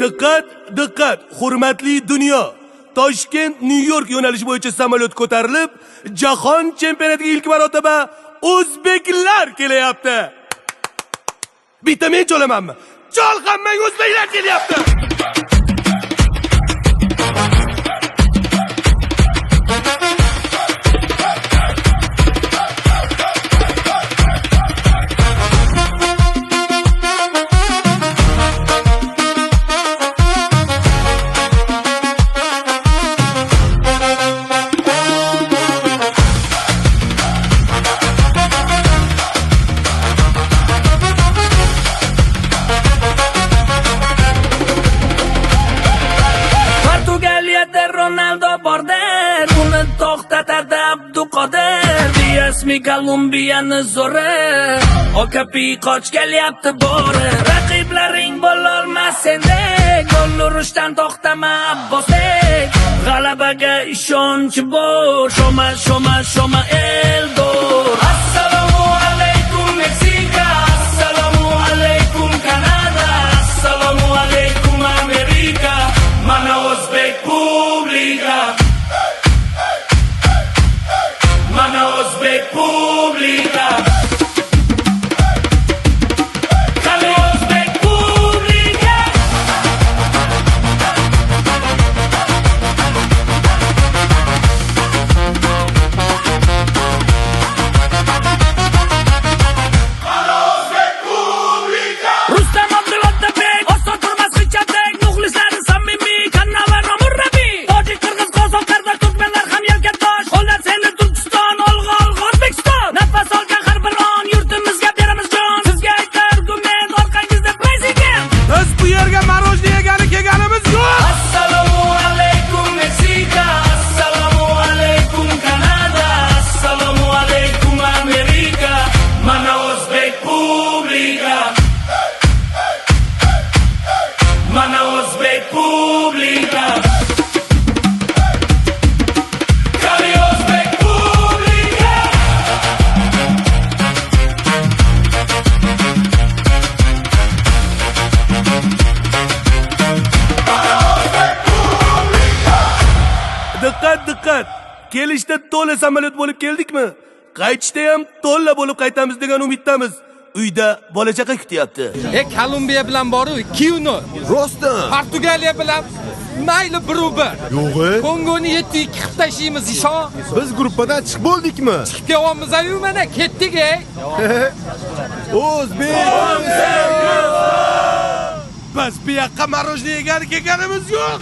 Diqqat, diqqat, hurmatli dunyo. Toshkent New York yo'nalishi bo'yicha samolyot ko'tarilib, jahon chempionatiga ilk marotaba o'zbeklar kelyapti. Bitta men cholamanmi? Chol, hammang o'zbeklar kelyapti. Ronaldo border, uni to'xtatadi Abduqodir. Diasmi Kolumbiyani zo'ri, Okapi qoch kelyapti bori. Raqiblaring bo'lolmas sendek, gol urishdan to'xtama Abbosdek. G'alabaga ishonch bor, shoma shoma shoma Eldor. Assalomu alaykum Meksika, assalomu alaykum Kanada, assalomu alaykum Amerika. Mana o'zbek publika, mana o'zbek publika. Qani o'zbek publika. Mana o'zbek publika. Rustam Abdulottabek, Oston Turmas Richardbek, muxlislari samimiy, Kannavar Nomurrabi. Tojik, Qirg'iz, Qozoq, Qardosh, turkmenlar ham yelkadosh. Qo'llar seni Turkiston, olg'a O'zbekiston. Nafas olgan har bir on yurtimizga beramiz jon. Sizga aytar argument, orqangizda prezident. Biz bu yerga marojniy yegani kelganimiz yo'q. Assalomu alaykum Meksika, assalomu alaykum Kanada, assalomu alaykum Amerika. Mana o'zbek publika, mana o'zbek publika. Qani o'zbek publika. Diqqat, diqqat. Kelishda to'la samolyot bo'lib keldikmi? Qaytishda ham to'la bo'lib qaytamiz degan umiddamiz. Uyda bola chaqa kutyapti. Kolumbiya bilan boru 2-0. Rostdan. Portugaliya bilan mayli 1-1. Yo'g'i. Kongoni 7-2 qilib tashlaymiz ishon. Biz gruppadan chiqib bo'ldikmi? Chiqib kelyapmiz-ku mana ketdik. O'zbek. Biz bu yoqqa marojniy yegani kelganimiz yo'q.